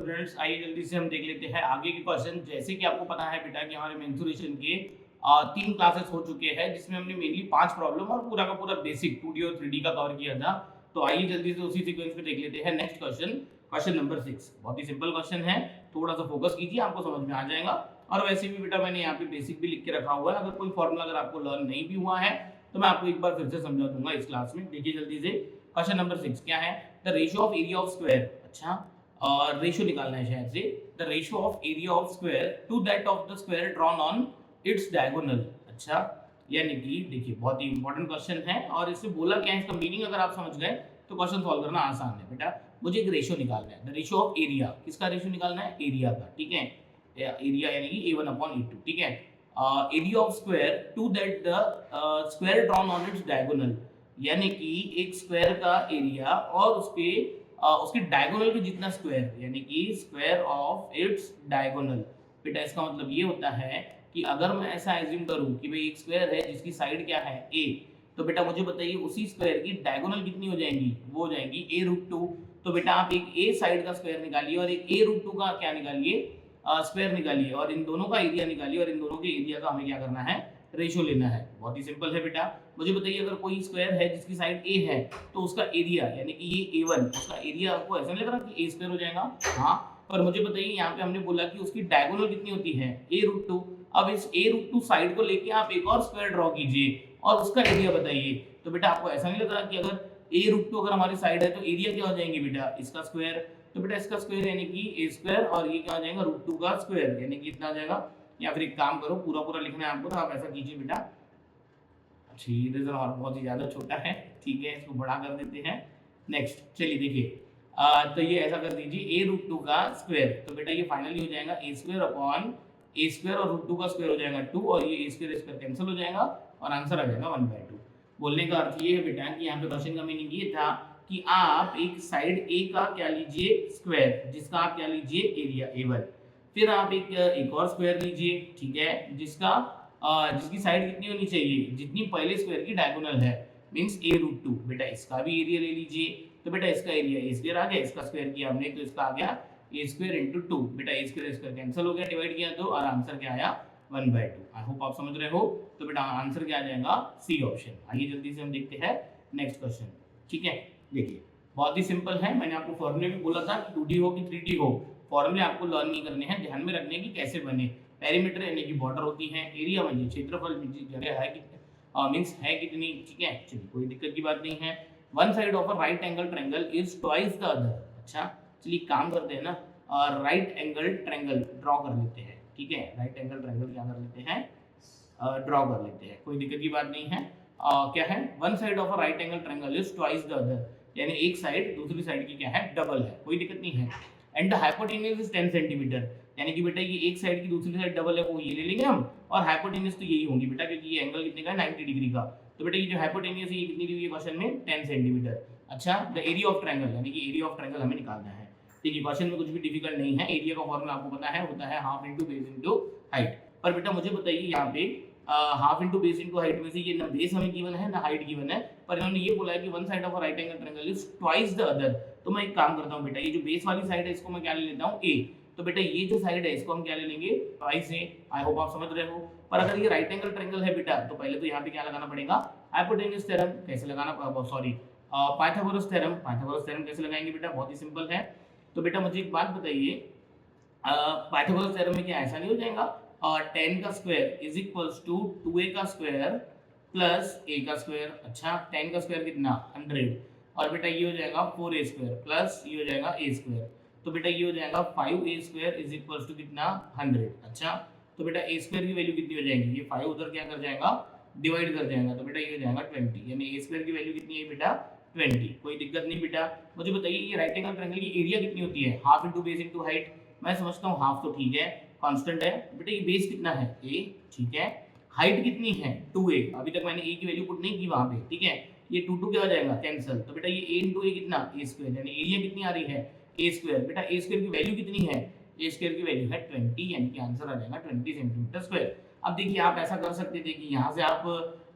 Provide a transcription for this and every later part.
Students, आइए जल्दी से हम देख लेते हैं आगे के क्वेश्चन। जैसे कि आपको पता है बेटा कि हमारे मेंसुरेशन के 3 क्लासेस हो चुके हैं, जिसमें हमने मेनली 5 प्रॉब्लम और पूरा का पूरा बेसिक 2D और 3D का कवर किया था। तो आइए जल्दी से उसी सीक्वेंस में देख लेते हैं नेक्स्ट क्वेश्चन, क्वेश्चन नंबर 6। बहुत ही सिंपल क्वेश्चन है, थोड़ा सा फोकस कीजिए, आपको समझ में आ जाएगा। और वैसे भी बेटा मैंने यहाँ पे बेसिक भी लिख के रखा हुआ है, अगर कोई फॉर्मूला अगर आपको लर्न नहीं भी हुआ है तो मैं आपको एक बार फिर से समझा दूंगा इस क्लास में। देखिए जल्दी से क्वेश्चन नंबर 6 क्या है, the ratio of area of square. अच्छा, और रेशियो निकालना है शायद से, the ratio of area of square to that of the square drawn on its diagonal. अच्छा, यानी कि देखिए बहुत ही इंपॉर्टेंट क्वेश्चन है, और इससे बोला क्या है, इसका मीनिंग अगर आप समझ गए तो क्वेश्चन सॉल्व करना आसान है। बेटा मुझे एक रेशियो निकालना है, द रेशियो ऑफ एरिया। किसका रेशियो निकालना है? एरिया का, ठीक है। एरिया यानी कि A1/A2, ठीक है। Area of square to that the square drawn on its diagonal, यानी कि एक स्क्वायर का एरिया और उसके उसके डायगोनल के जितना स्क्वायर, यानी कि स्क्वायर ऑफ इट्स डायगोनल। बेटा इसका मतलब ये होता है कि अगर मैं ऐसा एज्यूम करूं कि भाई एक स्क्वायर है जिसकी साइड क्या है a, तो बेटा मुझे बताइए उसी स्क्वायर की डायगोनल कितनी हो जाएंगी? वो हो जाएंगी a√2। तो बेटा आप एक a साइड का स्क्वायर निकालिए और एक a√2 का क्या निकालिए, स्क्वायर निकालिए, और इन दोनों का एरिया निकालिए, और इन दोनों के एरिया का हमें क्या करना है? रेशियो लेना है। बहुत ही सिंपल है बेटा। मुझे बताइए अगर कोई स्क्वायर है जिसकी साइड a है तो उसका एरिया यानी कि ये a1, उसका एरिया आपको ऐसा लग रहा है कि a² हो जाएगा। हाँ, और मुझे बताइए यहाँ पे हमने बोला कि उसकी डायगोनल कितनी होती है? a√2। अब इस a√2 साइड को लेके आप एक और स्क्वायर ड्रॉ कीजिए और उसका एरिया बताइए। तो बेटा आपको ऐसा नहीं लग रहा कि अगर a√2 अगर हमारी साइड है तो एरिया क्या हो जाएंगे बेटा? इसका स्क्वायर। तो बेटा इसका स्क्वायर यानी कि a², और ये क्या हो जाएगा? √2 का स्क्वायर, यानी कि इतना आ जाएगा। या फिर एक काम करो, पूरा पूरा लिखना है आपको, तो आप ऐसा कीजिए बेटा। अच्छा, ये रिजल्ट और बहुत ही ज़्यादा छोटा है, ठीक है, इसको बड़ा कर देते हैं। नेक्स्ट चलिए देखिए, तो ये ऐसा कर दीजिए a√2 का स्क्वायर। तो बेटा ये फाइनली हो जाएगा a² और √2 का स्क्वायर हो जाएगा 2, और ये a² कैंसिल हो जाएगा और आंसर आ जाएगा 1/2। बोलने का अर्थ ये है बेटा कि यहाँ पे क्वेश्चन का मीनिंग ये था कि आप एक साइड a का क्या लीजिए? स्क्वायर, जिसका आप क्या लीजिए? Area a1। फिर आप एक और स्क्वायर लीजिए, ठीक है, जिसकी साइड कितनी होनी चाहिए? जितनी पहले स्क्वायर की डायगोनल है, मींस a√2। बेटा इसका भी एरिया ले लीजिए। तो बेटा इसका एरिया a² आ गया, इसका स्क्वायर किया हमने तो इसका आ गया a² × 2। बेटा a² कैंसिल हो गया, डिवाइड किया तो, और आंसर क्या आया? 1/2। आई होप आप समझ रहे हो। तो बेटा आंसर क्या आ जाएगा? C option. आइए जल्दी से हम देखते हैं नेक्स्ट क्वेश्चन, ठीक है। देखिए बहुत ही सिंपल है, मैंने आपको फॉर्मूले भी बोला था कि 2D हो कि 3D हो, फॉर्मूले आपको लर्न नहीं करने हैं, ध्यान में रखने की कैसे बने। पेरीमीटर यानी कि बॉर्डर होती है, एरिया मतलब क्षेत्रफल, जगह है कितनी, मींस है कितनी, ठीक है। चलिए कोई दिक्कत की बात नहीं है। One side of a right angle triangle is twice the other. अच्छा चलिए काम करते हैं ना, राइट एंगल ट्रायंगल ड्रॉ कर लेते हैं, ठीक है। राइट एंगल ट्रायंगल क्या कर लेते हैं? ड्रॉ कर लेते हैं, कोई दिक्कत की बात नहीं है। क्या है? One side of a right angle triangle is twice the other, यानी एक साइड दूसरी साइड की क्या है? डबल है, कोई दिक्कत नहीं है। And the hypotenuse is 10 centimetre, यानी कि बेटा ये एक साइड की दूसरी साइड डबल है, वो ये ले लेंगे हम, और हाइपोटेन्यूज तो यही होंगी बेटा, क्योंकि ये एंगल कितने का है? 90 डिग्री का। तो बेटा ये जो हाइपोटेन्यूज है ये कितनी दी हुई है क्वेश्चन में? 10 सेंटीमीटर। अच्छा, द एरिया ऑफ ट्रायंगल, यानी कि एरिया ऑफ ट्रायंगल हमें निकालना है, ठीक है। क्वेश्चन में कुछ भी डिफिकल्ट नहीं है, एरिया का फॉर्मूला आपको पता है, होता है half into base into height. पर बेटा मुझे बताइए यहाँ पे half into base into height में से ये ना बेस हमें गिवन है ना हाइट गिवन है, पर इन्होंने ये बोला है कि one side of a right angle triangle is twice the other. तो मैं एक काम करता हूँ बेटा, ये जो बेस वाली साइड है इसको मैं क्या ले लेता हूँ? a। तो बेटा ये जो साइड है इसको हम क्या ले लेंगे? Twice a। आई होप आप समझ रहे हो। पर अगर ये राइट एंगल ट्रायंगल है बेटा, तो पहले तो यहाँ पे क्या लगाना पड़ेगा? Hypotenuse theorem. कैसे लगाना? Sorry, Pythagoras theorem. Pythagoras theorem कैसे लगाएंगे बेटा? बहुत ही सिंपल है। तो बेटा मुझे एक बात बताइए, पाइथागोरस थ्योरम में क्या ऐसा नहीं हो जाएगा? 10 का square is equals to 2a का स्क्वायर प्लस a का स्क्वायर। अच्छा 10 का स्क्वायर कितना? 100, और बेटा ये हो जाएगा 4a² प्लस ये हो जाएगा a²। तो बेटा ये हो जाएगा 5a² इज इक्वल्स टू कितना? 100। अच्छा तो बेटा a² की वैल्यू कितनी हो जाएगी? ये 5 उधर क्या कर जाएगा? डिवाइड कर जाएगा, तो बेटा ये हो जाएगा 20, यानी a² की वैल्यू कितनी है बेटा? 20। कोई दिक्कत नहीं बेटा। मुझे बताइए ये राइट एंगल ट्रायंगल की एरिया कितनी होती है? Half into base into height. मैं समझता हूँ हाफ तो ठीक है, कांस्टेंट है बेटा। ये बेस कितना है? a, ठीक है। हाइट कितनी है? 2a। अभी तक मैंने a की वैल्यू पुट नहीं की वहां पे, ठीक है। ये 2 क्या हो जाएगा? कैंसिल। तो बेटा ये a इंटू a कितना? a², यानी एरिया कितनी आ रही है? a²। बेटा a² की वैल्यू कितनी है? a² की वैल्यू है 20, यानी कि आंसर आ जाएगा 20 सेंटीमीटर स्क्वायर। अब देखिए आप ऐसा कर सकते थे कि यहाँ से आप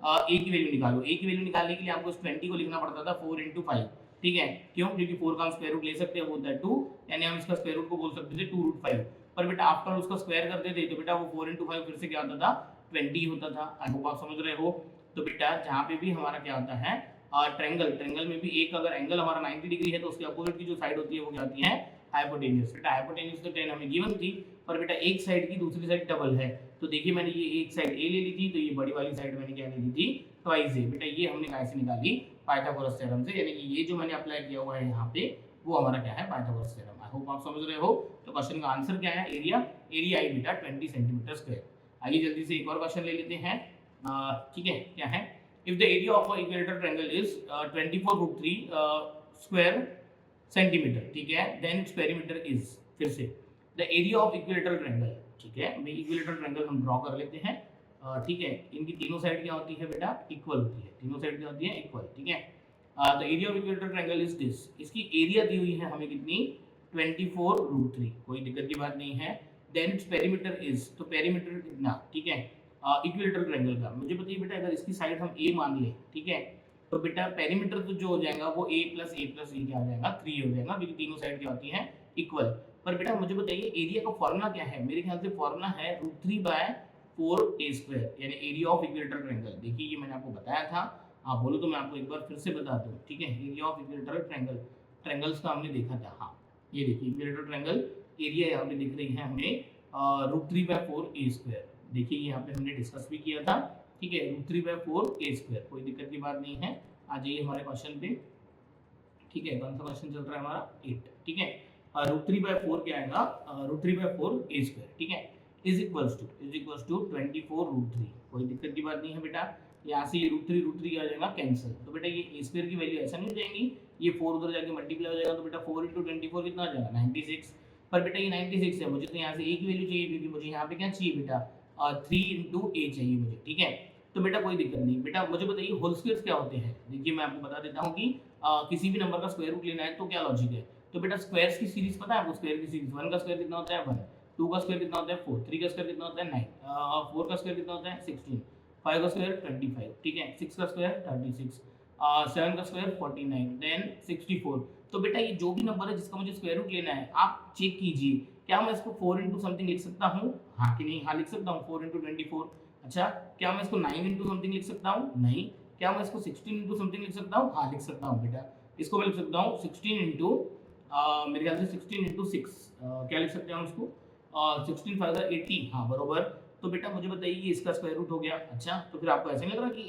a की वैल्यू निकालो। a की वैल्यू निकालने के लिए आपको इस 20 को लिखना पड़ता था 4 × 5, ठीक है, क्यों? क्योंकि 4 का हम स्क्वायर रूट ले सकते हैं, वो होता है 2, यानी हम इसका स्क्वायर रूट को बोल सकते थे 2√5। पर बेटा आफ्टर उसका स्क्वायर करते थे तो बेटा वो 4 × 5 फिर से क्या होता था, 20 होता था। आई होप आप समझ रहे हो। तो बेटा जहाँ पे भी हमारा क्या होता है, ट्रायंगल में भी एक अगर एंगल हमारा 90 डिग्री है तो उसके अपोजिट की जो साइड होती है वो क्या होती है, हाइपोटेन्यूज। बेटा हाइपोटेन्यूज तो 10 हमें गिवन थी, पर बेटा एक साइड की दूसरी साइड डबल है। तो देखिए मैंने ये एक साइड ए ले ली थी, तो ये बड़ी वाली साइड मैंने क्या ले ली थी, ट्वाइस ए। बेटा ये हमने कैसे निकाली, पाइथागोरस थ्योरम से, यानी कि ये जो मैंने अप्लाई किया हुआ है यहाँ पे वो हमारा क्या है, पाइथागोरस थ्योरम। आई होप आप समझ रहे हो। तो क्वेश्चन का आंसर क्या है, एरिया आई बेटा 20 सेंटीमीटर स्क्वायर। आइए जल्दी से एक और क्वेश्चन ले लेते हैं। ठीक है, क्या है, if the area of a equilateral triangle is 24√3 square centimetre, ठीक है, देन इट्स पेरीमीटर इज, फिर से the area of equilateral triangle, ठीक है, भाई इक्विलेटरल ट्रायंगल हम ड्रॉ कर लेते हैं। ठीक है, इनकी तीनों साइड क्या होती है बेटा, इक्वल होती है, तीनों साइड क्या होती है, इक्वल, ठीक है। The area of equilateral triangle is this, इसकी एरिया दी हुई है हमें कितनी, 24√3, कोई दिक्कत की बात नहीं है। देन इट्स पेरीमीटर इज, तो पेरीमीटर कितना, ठीक है, इक्विलेटरल ट्रायंगल का मुझे बताइए बेटा, अगर इसकी साइड हम ए मान ले, ठीक है, तो बेटा पेरीमीटर तो जो हो जाएगा वो a + a + a क्या हो जाएगा, 3 हो जाएगा, क्योंकि तीनों साइड क्या होती हैं, इक्वल। पर बेटा मुझे बताइए एरिया का फॉर्मूला क्या है, मेरे ख्याल से फॉर्मूला है √3/4a², यानी एरिया ऑफ इक्विलेटरल ट्रायंगल। देखिए ये मैंने आपको बताया था, आप बोलो तो मैं आपको एक बार फिर से बता दूं, ठीक है। Area of equilateral triangle, triangles का हमने देखा था, हाँ ये देखिए इक्विलेटरल ट्रायंगल एरिया यहाँ पे दिख रही है हमें √3/4a²। देखिए यहाँ पे हमने डिस्कस भी किया था, ठीक है, √3/4a², कोई दिक्कत की बात नहीं है। आ जाइए हमारे क्वेश्चन पे, ठीक है, कौन सा क्वेश्चन चल रहा है हमारा, 8, ठीक है। √3/4 क्या आएगा, √3/4a², ठीक है, इज इक्वल्स टू 24√3, कोई दिक्कत की बात नहीं है बेटा। यहाँ से ये √3 क्या हो जाएगा, कैंसिल, तो बेटा ये a² की वैल्यू ऐसा नहीं हो जाएगी, ये 4 उधर जाके मल्टीप्लाई हो जाएगा, तो बेटा 4 × 24 कितना आ जाएगा, 96। पर बेटा ये 96 है, मुझे तो यहाँ से a की वैल्यू चाहिए, क्योंकि मुझे यहाँ पे क्या चाहिए बेटा, 3 × a चाहिए मुझे, ठीक है। तो बेटा कोई दिक्कत नहीं। बेटा मुझे बताइए होल स्क्वायर्स क्या होते हैं, देखिए मैं आपको बता देता हूँ कि किसी भी नंबर का स्क्वायर रूट लेना है तो क्या लॉजिक है। तो बेटा स्क्वायर्स की सीरीज पता है आपको, स्क्वायर की सीरीज, 1 का स्क्वायर कितना होता है 1, 2 का स्क्वायर कितना होता है 4, 3 का स्क्वायर कितना होता है 9, 4 का स्क्वायर कितना होता है 16, 5 का स्क्वायर 25, ठीक है, 6 का स्क्वायर 36, 7 का स्क्वायर 49, देन 64। तो बेटा ये जो भी नंबर है जिसका मुझे स्क्वायर रूट लेना है, आप चेक कीजिए क्या मैं इसको 4 × समथिंग लिख सकता हूँ, हाँ कि नहीं, हाँ लिख सकता हूँ, 4 × 24। अच्छा, क्या मैं इसको 9 × समथिंग लिख सकता हूँ, नहीं। क्या मैं इसको 16 × समथिंग लिख सकता हूँ, हाँ लिख सकता हूँ बेटा। इसको मैं लिख सकता हूँ 16 × मेरे ख्याल से 16 × 6, क्या लिख सकते हैं हम इसको, 16 5 80, हाँ बरोबर। तो बेटा मुझे बताइए ये इसका स्क्वायर रूट हो गया। अच्छा, तो फिर आपको ऐसे नहीं लग रहा कि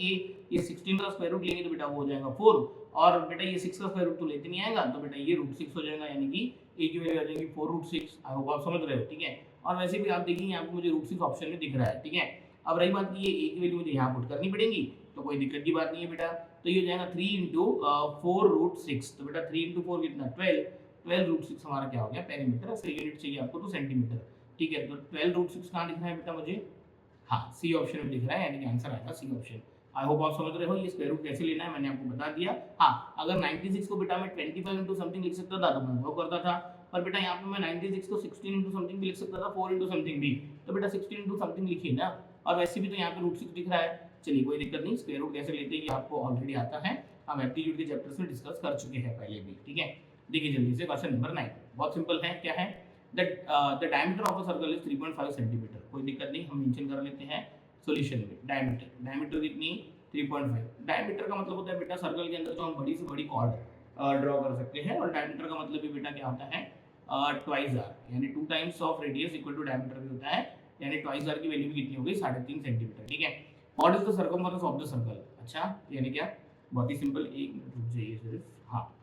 ये 16 का स्क्वायर रूट लेंगे तो बेटा वो हो जाएगा 4, और बेटा ये 6 का स्क्वायर रूट तो लेते नहीं आएगा, तो बेटा ये √6 हो जाएगा, यानी कि a की वैल्यू आ जाएगी 4√6। आई होप आप समझ रहे हो, ठीक है। और वैसे भी आप देखिए यहाँ पे मुझे √6 ऑप्शन में दिख रहा है, ठीक है। अब रही बात कि ये a की वैल्यू मुझे यहाँ पुट करनी पड़ेगी, तो कोई दिक्कत की बात नहीं है बेटा। तो ये हो जाएगा 3 × 4√6, तो बेटा 3 × 4 कितना 12√6 हमारा क्या हो गया, पेरीमीटर। इसका यूनिट चाहिए आपको तो सेंटीमीटर, ठीक है। तो 12√6 कहाँ दिख रहा है बेटा मुझे, हाँ सी ऑप्शन में दिख रहा है, यानी कि आंसर आएगा सी ऑप्शन। आई होप आप समझ रहे हो। ये स्क्वायर रूट कैसे लेना है मैंने आपको बता दिया। हाँ, अगर 96 को बेटा मैं 25 × समथिंग लिख सकता था तो मैं वो करता था, पर बेटा यहाँ पे मैं 96 को 16 × समथिंग भी लिख सकता था, 4 × समथिंग भी, तो बेटा 16 × समथिंग लिखिए ना। और वैसे भी तो यहाँ पे √6 दिख रहा है। चलिए कोई दिक्कत नहीं, स्क्वायर रूट कैसे लेते हैं ये आपको ऑलरेडी आता है, हम एप्टीट्यूड के चैप्टर्स में डिस्कस कर चुके हैं पहले भी, ठीक है। देखिए जल्दी से क्वेश्चन नंबर 9, बहुत सिंपल है, क्या है, the diameter of a circle is 3.5 centimetre. कोई दिक्कत नहीं, हम मेंशन कर लेते हैं सॉल्यूशन में। डायमीटर कितनी, 3.5। डायमीटर का मतलब होता है बेटा सर्कल के अंदर जो हम बड़ी से बड़ी कॉर्ड ड्रॉ कर सकते हैं, और डायमीटर का मतलब भी बेटा क्या होता है, ट्वाइस आर, यानी 2 times of radius equal to diameter भी होता है, यानी ट्वाइस आर की वैल्यू भी कितनी हो गई, 3.5 सेंटीमीटर, ठीक है। What is the circumference of the circle, अच्छा यानी क्या, बहुत ही सिंपल, एक मिनट रुक जाइए सिर्फ, हाँ।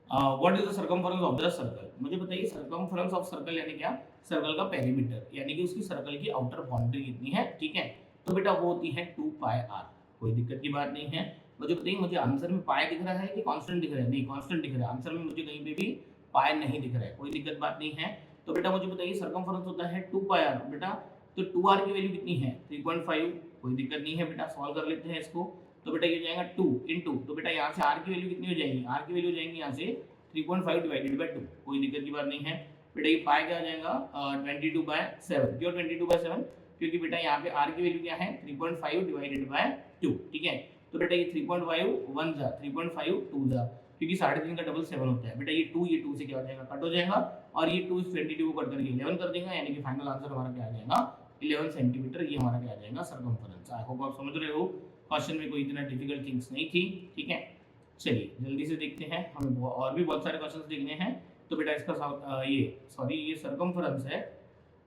What is the circumference of the circle, मुझे बताइए सर्कमफरेंस ऑफ सर्कल यानी क्या, सर्कल का पेरीमीटर, यानी कि उसकी सर्कल की आउटर बाउंड्री कितनी है, ठीक है। तो बेटा वो होती है 2πr, कोई दिक्कत की बात नहीं है। मुझे बताइए मुझे आंसर में पाई दिख रहा है कि कांस्टेंट दिख रहा है, नहीं कांस्टेंट दिख रहा है, आंसर में मुझे कहीं पे भी पाई नहीं दिख रहा है, कोई दिक्कत बात नहीं है। तो बेटा मुझे बताइए सर्कमफरेंस होता है 2πr बेटा, तो 2r की वैल्यू कितनी है 3.5, कोई दिक्कत नहीं है बेटा, सॉल्व कर लेते हैं इसको। तो बेटा ये हो जाएगा 2 × तो बेटा यहाँ से r की वैल्यू कितनी हो जाएगी, r की वैल्यू हो जाएगी यहाँ से 3.5 डिवाइडेड बाय 2, कोई दिक्कत की बात नहीं है बेटा। ये पाई क्या आ जाएगा 22/7, क्यों 22/7, क्योंकि बेटा यहाँ पे r की वैल्यू क्या है 3.5 डिवाइडेड बाय 2, ठीक है। तो बेटा ये 3.5 1 जा 3.5 2 जा, क्योंकि 3.5 का डबल 7 होता है बेटा, ये 2 से क्या हो जाएगा, कट हो जाएगा, और ये 2 इस 22 को कट करके 11 कर देगा, यानी कि फाइनल आंसर हमारा क्या आ जाएगा 11 सेंटीमीटर, ये हमारा क्या आ जाएगा सरकमफेरेंस। आई होप आप समझ रहे हो, क्वेश्चन में कोई इतना डिफिकल्ट थिंग्स नहीं थी, ठीक है। चलिए जल्दी से देखते हैं, हमें और भी बहुत सारे क्वेश्चंस देखने हैं। तो बेटा इसका ये सरकमफेरेंस है,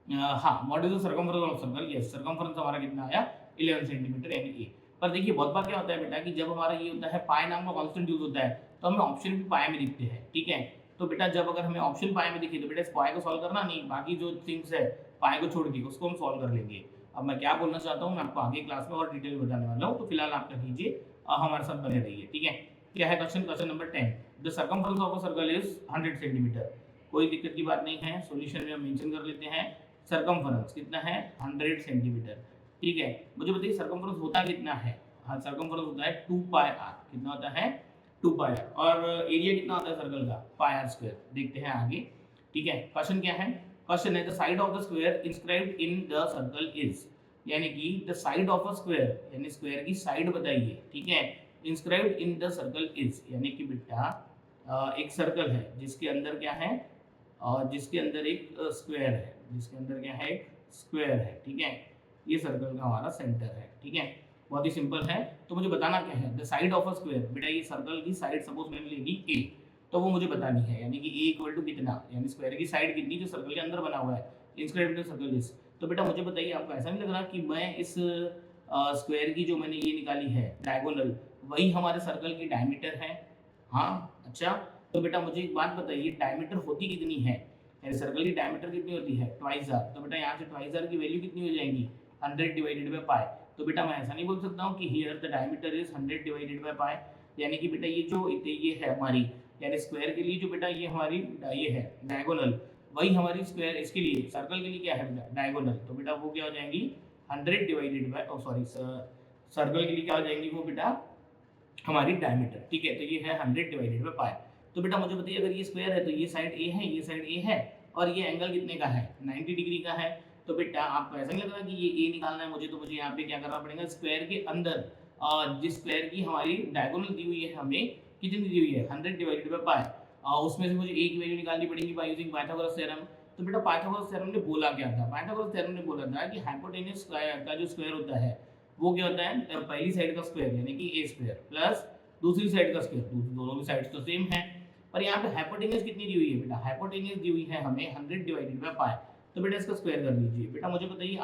हाँ what is the circumference of circle, yes circumference हमारा कितना आया 11 सेंटीमीटर यानी ए। पर देखिए बहुत बार क्या होता है बेटा कि जब हमारा ये होता है पाई नाम का कांस्टेंट यूज होता है तो हमें ऑप्शन भी पाई में दिखते हैं, ठीक है। तो बेटा जब अगर हमें ऑप्शन पाई में दिखे तो बेटा इस पाई को सॉल्व करना नहीं, बाकी जो थिंग्स है पाई को छोड़ के उसको हम सॉल्व कर लेंगे। अब मैं क्या बोलना चाहता हूँ मैं आपको आगे क्लास में और डिटेल में बताने वाला हूँ, तो फिलहाल आप क्या कीजिए हमारे साथ बने रहिए, ठीक है। क्या है question number 10, the circumference of a circle is 100 centimetre. कोई दिक्कत की बात नहीं है, सॉल्यूशन में हम मेंशन कर लेते हैं सर्कमफेरेंस कितना है 100 सेंटीमीटर, ठीक है। मुझे बताइए सर्कमफेरेंस होता कितना है, हाँ सर्कमफेरेंस होता है 2 पाई आर, कितना होता है 2 पाई आर, और एरिया कितना होता है सर्कल का पाई आर स्क्वायर, देखते हैं आगे, ठीक है। क्वेश्चन क्या है, क्वेश्चन है the side of the square inscribed in the circle is, यानी कि the side of a square यानी स्क्वायर की साइड बताइए, ठीक है। Inscribed in the circle is यानी कि बेटा एक सर्कल है जिसके अंदर क्या है, जिसके अंदर एक स्क्वायर है, जिसके अंदर क्या है स्क्वायर है, ठीक है। ये सर्कल का हमारा सेंटर है, ठीक है, बहुत ही सिंपल है। तो मुझे बताना क्या है, the side of a square, बेटा ये सर्कल की साइड सपोज मैंने ले ली ए, तो वो मुझे बतानी है, यानी कि ए इक्वल टू कितना, यानी स्क्वायर की साइड कितनी जो सर्कल के अंदर बना हुआ है, inscribed in the circle is. तो बेटा मुझे बताइए आपको ऐसा नहीं लग रहा कि मैं इस स्क्वायर की जो मैंने ये निकाली है डायगोनल वही हमारे सर्कल की डायमीटर है, हाँ अच्छा। तो बेटा मुझे एक बात बताइए डायमीटर होती कितनी है, यानी सर्कल की डायमीटर कितनी होती है ट्वाइस आर, तो बेटा यहाँ से ट्वाइस आर की वैल्यू कितनी हो जाएगी 100 डिवाइडेड बाय पाई। तो बेटा मैं ऐसा नहीं बोल सकता हूँ कि here the diameter is 100 divided by pi, यानी कि बेटा ये जो ये है हमारी, यानी स्क्वायर के लिए जो बेटा ये हमारी ये है डायगोनल, वही हमारी स्क्वायर इसके लिए सर्कल के लिए क्या है बेटा डायगोनल, तो बेटा वो क्या हो जाएंगी 100 डिवाइडेड बाय सॉरी सर्कल के लिए क्या हो जाएंगी वो बेटा हमारी डायमीटर, ठीक है। तो ये है 100 डिवाइडेड बाय पाई। तो बेटा मुझे बताइए अगर ये स्क्वायर है तो ये साइड ए है, ये साइड ए है, और ये एंगल कितने का है 90 डिग्री का है। तो बेटा आपको ऐसा नहीं लग रहा कि ये ए निकालना है मुझे, तो मुझे यहाँ पे क्या करना पड़ेगा स्क्वायर के अंदर जिस स्क्वायर की हमारी डायगोनल दी हुई है हमें कितनी दी हुई है 100 डिवाइडेड बाय पाई, उसमें से मुझे ए की वैल्यू निकालनी पड़ेगी बाय यूजिंग पाइथागोरस थ्योरम। तो बेटा पाइथागोरस थ्योरम ने बोला क्या था, पाइथागोरस थ्योरम ने बोला था कि हाइपोटेन्यूज का जो स्क्वायर होता है वो क्या होता है पहली साइड का स्क्वायर यानी कि ए स्क्वायर प्लस दूसरी साइड का स्क्वायर, दोनों की साइड्स तो सेम है, पर यहाँ पे हाइपोटेन्यूज कितनी दी हुई है बेटा, हाइपोटेन्यूज दी हुई है हमें 100 डिवाइडेड बाय पाई। तो बेटा इसका स्क्वायर कर लीजिए। बेटा मुझे बताइए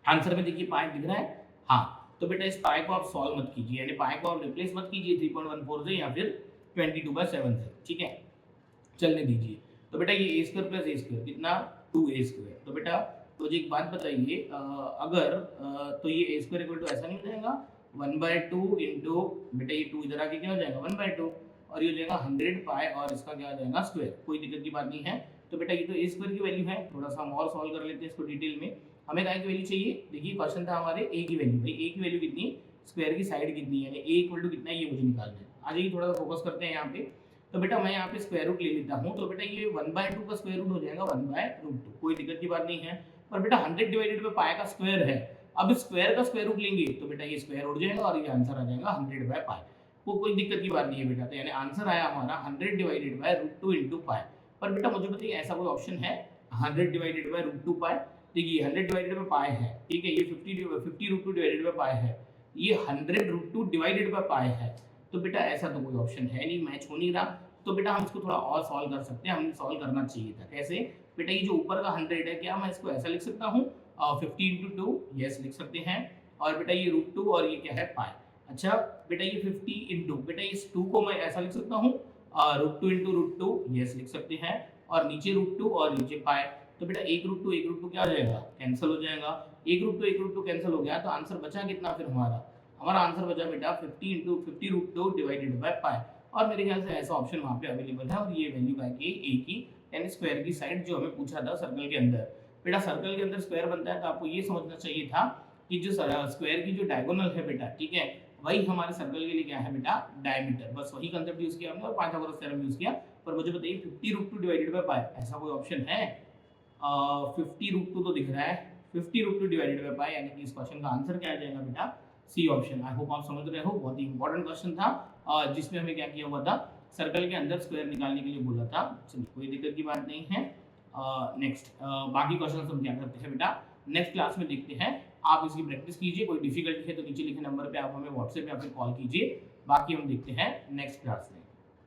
आंसर में देखिए पाई दिख रहा है, हाँ। तो बेटा इस पाई को आप सॉल्व मत कीजिए, यानी पाई को आप रिप्लेस मत कीजिए 3.14 से या फिर 22/7 से, ठीक है, चलने दीजिए। तो बेटा ये ए स्क्वायर प्लस ए स्क्वायर कितना 2a स्क्वायर। तो बेटा मुझे एक बात बताइए अगर तो ये ए स्क्वायर इक्वल टू ऐसा नहीं हो जाएगा 1/2 इंटू बेटा ये 2 इधर आके क्या हो जाएगा 1/2 और ये हो जाएगा 100 पाई और इसका क्या हो जाएगा स्क्वायर, कोई दिक्कत की बात नहीं है। तो बेटा ये तो ए स्क्वायर की वैल्यू है, थोड़ा सा हम और सॉल्व कर लेते हैं इसको डिटेल में। हमें काय की वैल्यू चाहिए, देखिए क्वेश्चन था हमारे ए की वैल्यू, भाई ए की वैल्यू कितनी स्क्वायर की साइड कितनी है, यानी ए इक्वल टू कितना है ये मुझे निकालना है। आ जाइए थोड़ा सा फोकस करते हैं यहाँ पे। तो बेटा मैं यहाँ पे स्क्वायर रूट ले लेता हूँ, तो बेटा ये 1/2 का स्क्वायर रूट हो जाएगा 1/√2, कोई दिक्कत की बात नहीं है। पर बेटा 100 डिवाइडेड बाय पाई का स्क्वायर है, अब स्क्वायर का स्क्वायर रूट लेंगे तो बेटा ये स्क्वायर उड़ जाएगा और ये आंसर आ जाएगा 100/पाई, वो कोई दिक्कत की बात नहीं है बेटा। तो यानी आंसर आया हमारा 100 डिवाइडेड बाय √2 इंटू पाई। पर बेटा मुझे बताइए ऐसा कोई ऑप्शन है 100 डिवाइडेड बाय √2 पाई, देखिए 100 डिवाइडेड बाय पाई है, ठीक है, ये 50 √2 डिवाइडेड बाय पाई है, ये 100 √2 डिवाइडेड बाय पाई है। तो बेटा ऐसा तो कोई ऑप्शन है नहीं, मैच हो नहीं रहा। तो बेटा हम इसको थोड़ा और सॉल्व कर सकते हैं, हमें सॉल्व करना चाहिए था। कैसे बेटा, ये जो ऊपर का 100 है क्या मैं इसको ऐसा लिख सकता हूँ 50 इंटू 2, यस लिख सकते हैं। और बेटा ये √2 और ये क्या है पाई। अच्छा बेटा ये 50 इंटू बेटा इस 2 को मैं ऐसा लिख सकता हूँ √2 इंटू √2, यस लिख सकते हैं, और नीचे √2 और नीचे पाई। तो बेटा एक √2 क्या हो जाएगा कैंसिल हो जाएगा, एक √2 कैंसिल हो गया, तो आंसर बचा कितना फिर हमारा आंसर बचा बेटा 50 इंटू 50 √2 डिवाइडेड बाय पाई। और मेरे ख्याल से ऐसा ऑप्शन वहाँ पे अवेलेबल है और ये वैल्यू आएगी ए की, यानी स्क्वायर की साइड जो हमें पूछा था सर्कल के अंदर। बेटा सर्कल के अंदर स्क्वायर बनता है तो आपको ये समझना चाहिए था कि जो स्क्वायर की जो डायगोनल है बेटा, ठीक है, वही हमारे सर्कल के लिए क्या है बेटा डायमीटर, बस वही कंसेप्ट यूज किया हमने और पाइथागोरस थ्योरम यूज किया। पर मुझे बताइए 50 √2 डिवाइडेड बाय पाई ऐसा कोई ऑप्शन है 50 √2 तो दिख रहा है, 50 √2 डिवाइडेड बाय पाई, यानी कि इस क्वेश्चन का आंसर क्या आ जाएगा बेटा सी ऑप्शन। आई होप आप समझ रहे हो, बहुत ही इंपॉर्टेंट क्वेश्चन था जिसमें हमें क्या किया हुआ था, सर्कल के अंदर स्क्वायर निकालने के लिए बोला था। चलिए कोई दिक्कत की बात नहीं है। नेक्स्ट बाकी क्वेश्चन हम क्या करते हैं बेटा, नेक्स्ट क्लास में देखते हैं। आप इसकी प्रैक्टिस कीजिए, कोई डिफिकल्टी है तो नीचे लिखे नंबर पे आप हमें व्हाट्सएप या फिर कॉल कीजिए। बाकी हम देखते हैं नेक्स्ट क्लास में।